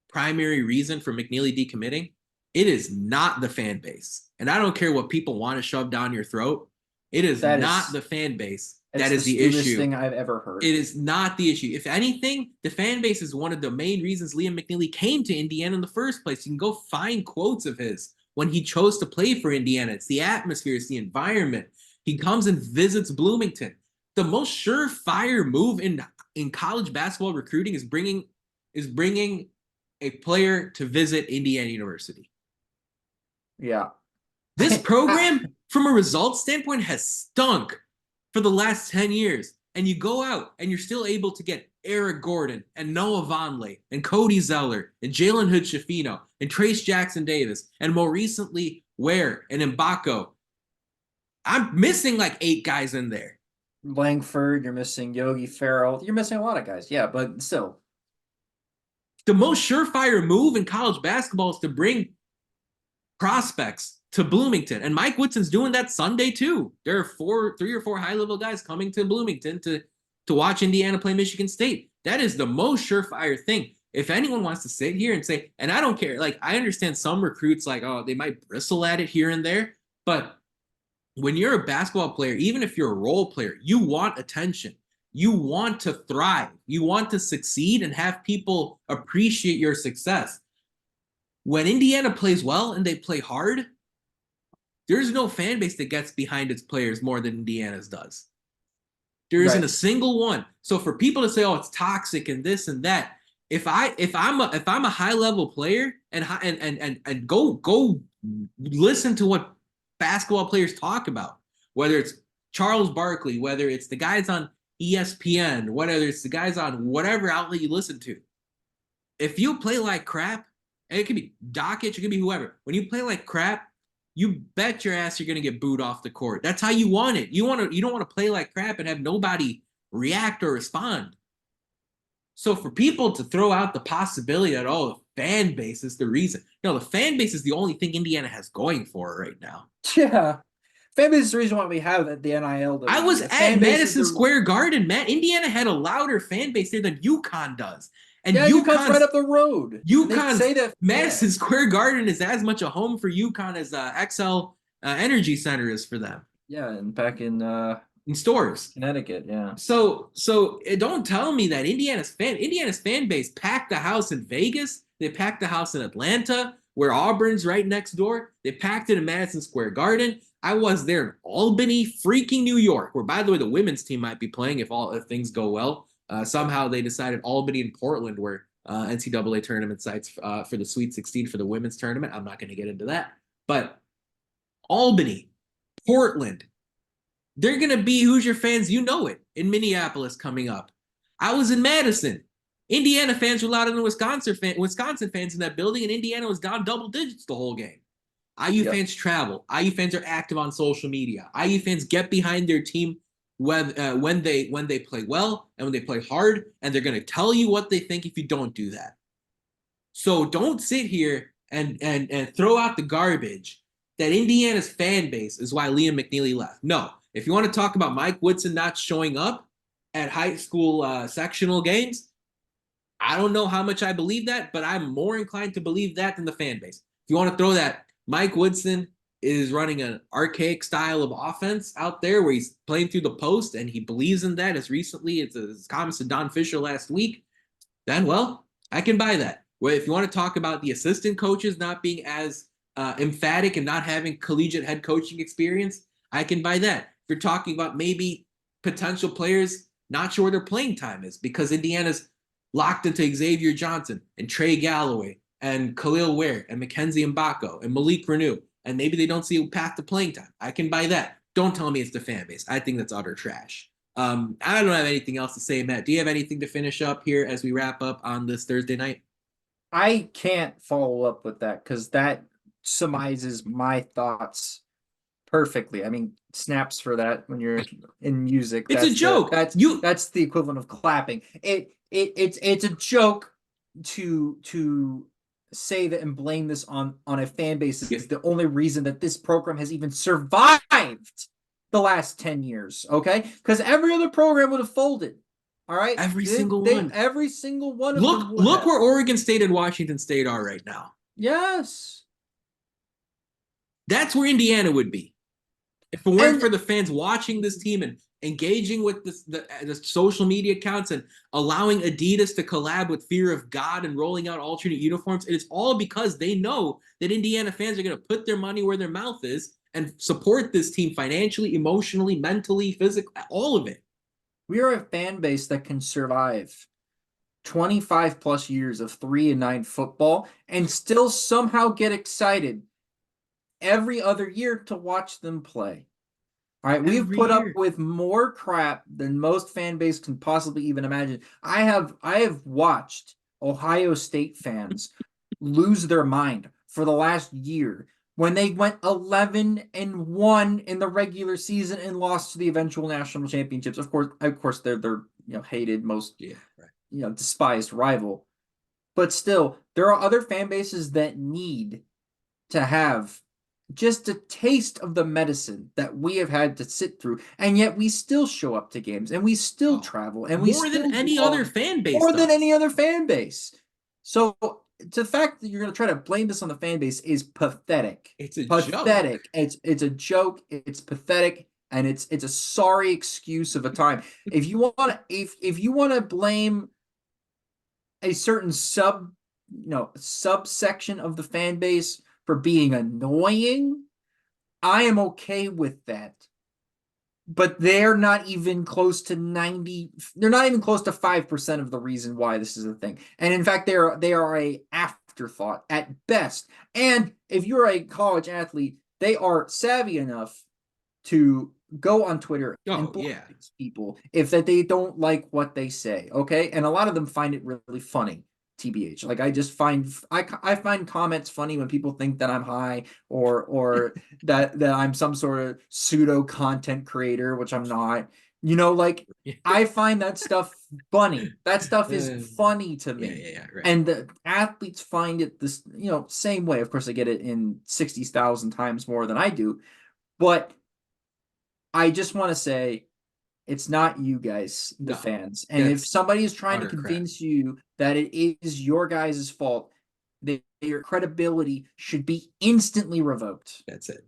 [SPEAKER 1] primary reason for McNeeley decommitting. It is not the fan base. And I don't care what people want to shove down your throat. It is not the fan base. That is the issue.
[SPEAKER 2] Thing I've ever heard.
[SPEAKER 1] It is not the issue. If anything, the fan base is one of the main reasons Liam McNeeley came to Indiana in the first place. You can go find quotes of his when he chose to play for Indiana. It's the atmosphere, it's the environment. He comes and visits Bloomington. The most surefire move in college basketball recruiting is bringing a player to visit Indiana University.
[SPEAKER 2] Yeah.
[SPEAKER 1] This program, from a results standpoint, has stunk for the last 10 years. And you go out and you're still able to get Eric Gordon and Noah Vonleh and Cody Zeller and Jalen Hood-Schifino and Trace Jackson Davis and more recently Ware and Mbako. I'm missing like 8 guys in there.
[SPEAKER 2] Langford, you're missing Yogi Ferrell. You're missing a lot of guys. Yeah, but still.
[SPEAKER 1] The most surefire move in college basketball is to bring prospects to Bloomington. And Mike Woodson's doing that Sunday too. There are 3 or 4 high-level guys coming to Bloomington to watch Indiana play Michigan State. That is the most surefire thing. If anyone wants to sit here and say, and I don't care, like, I understand some recruits, like, oh, they might bristle at it here and there, but when you're a basketball player, even if you're a role player, you want attention. You want to thrive. You want to succeed and have people appreciate your success. When Indiana plays well and they play hard, there's no fan base that gets behind its players more than Indiana's does. There isn't a single one. So for people to say, "Oh, it's toxic and this and that," if I'm a high level player and go listen to what basketball players talk about, whether it's Charles Barkley, whether it's the guys on ESPN, whether it's the guys on whatever outlet you listen to, if you play like crap, and it could be Dockich, it could be whoever. When you play like crap, you bet your ass you're going to get booed off the court. That's how you want it. You don't want to play like crap and have nobody react or respond. So for people to throw out the possibility that, oh, the fan base is the reason. No, the fan base is the only thing Indiana has going for it right now.
[SPEAKER 2] Yeah. Fan base is the reason why we have the NIL.
[SPEAKER 1] I was at Madison Square Garden, Matt. Indiana had a louder fan base there than UConn does. And
[SPEAKER 2] yeah, UConn's right up the road.
[SPEAKER 1] Madison Square Garden is as much a home for UConn as XL Energy Center is for them.
[SPEAKER 2] Yeah, and back in
[SPEAKER 1] stores,
[SPEAKER 2] Connecticut. Yeah.
[SPEAKER 1] So don't tell me that Indiana's fan base packed the house in Vegas They packed the house in Atlanta, where Auburn's right next door. They packed it in Madison Square Garden. I was there in Albany, freaking New York, where, by the way, the women's team might be playing if things go well. Somehow they decided Albany and Portland were NCAA tournament sites for the Sweet 16 for the women's tournament. I'm not going to get into that. But Albany, Portland, they're going to be Hoosier fans, you know it, in Minneapolis coming up. I was in Madison. Indiana fans were louder than Wisconsin fans in that building, and Indiana was down double digits the whole game. IU fans travel. IU fans are active on social media. IU fans get behind their team when they play well and when they play hard, and they're going to tell you what they think if you don't do that. So don't sit here and throw out the garbage that Indiana's fan base is why Liam McNeeley left. No, if you want to talk about Mike Woodson not showing up at high school sectional games, I don't know how much I believe that, but I'm more inclined to believe that than the fan base. If you want to throw that, Mike Woodson is running an archaic style of offense out there where he's playing through the post and he believes in that as recently as his comments to Don Fisher last week, then, well, I can buy that. Well, if you want to talk about the assistant coaches not being as emphatic and not having collegiate head coaching experience, I can buy that. If you're talking about maybe potential players not sure where their playing time is because Indiana's locked into Xavier Johnson and Trey Galloway and Khalil Ware and Mackenzie Mbako and Malik Renew, and maybe they don't see a path to playing time. I can buy that. Don't tell me it's the fan base. I think that's utter trash. I don't have anything else to say, Matt. Do you have anything to finish up here as we wrap up on this Thursday night?
[SPEAKER 2] I can't follow up with that because that surmises my thoughts perfectly. I mean, snaps for that when you're in music.
[SPEAKER 1] It's a joke.
[SPEAKER 2] That's the equivalent of clapping. It's a joke to say that and blame this on a fan base is the only reason that this program has even survived the last 10 years. Okay, because every other program would have folded. All right,
[SPEAKER 1] every single one.
[SPEAKER 2] Every single one of
[SPEAKER 1] them. Look where Oregon State and Washington State are right now.
[SPEAKER 2] Yes,
[SPEAKER 1] that's where Indiana would be if it weren't for the fans watching this team and engaging with the social media accounts and allowing Adidas to collab with Fear of God and rolling out alternate uniforms. And it's all because they know that Indiana fans are going to put their money where their mouth is and support this team financially, emotionally, mentally, physically, all of it.
[SPEAKER 2] We are a fan base that can survive 25 plus years of 3-9 football and still somehow get excited every other year to watch them play. All right, we've put up with more crap than most fan base can possibly even imagine. I have watched Ohio State fans lose their mind for the last year when they went 11-1 in the regular season and lost to the eventual national championships. Of course, they're hated, most despised rival. But still, there are other fan bases that need to have just a taste of the medicine that we have had to sit through, and yet we still show up to games and we still travel and we
[SPEAKER 1] more than any other fan base.
[SPEAKER 2] More than any other fan base. So the fact that you're going to try to blame this on the fan base is pathetic.
[SPEAKER 1] It's
[SPEAKER 2] pathetic. Joke. It's a joke. It's pathetic, and it's a sorry excuse of a time. If you want to blame a certain subsection of the fan base for being annoying, I am okay with that. But they're not even close to 5% of the reason why this is a thing. And in fact, they are a afterthought at best. And if you're a college athlete, they are savvy enough to go on Twitter and block these people if that they don't like what they say. Okay. And a lot of them find it really funny. TBH. Like I find comments funny when people think that I'm high or that I'm some sort of pseudo content creator, which I'm not. I find that stuff funny. That stuff is funny to me.
[SPEAKER 1] Right.
[SPEAKER 2] And the athletes find it this, same way. Of course, I get it in 60,000 times more than I do. But I just want to say it's not you guys, the fans. And if somebody is trying to convince you that it is your guys' fault, your credibility should be instantly revoked.
[SPEAKER 1] That's it.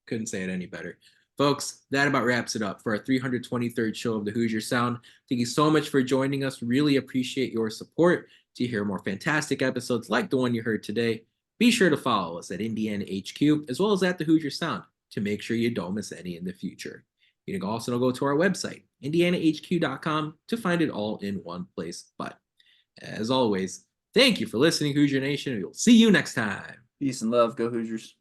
[SPEAKER 1] Couldn't say it any better. Folks, that about wraps it up for our 323rd show of the Hoosier Sound. Thank you so much for joining us. Really appreciate your support. To hear more fantastic episodes like the one you heard today, be sure to follow us at Indiana HQ as well as at the Hoosier Sound to make sure you don't miss any in the future. You can also go to our website, indianahq.com, to find it all in one place. But as always, thank you for listening, Hoosier Nation. We'll see you next time.
[SPEAKER 2] Peace and love. Go Hoosiers.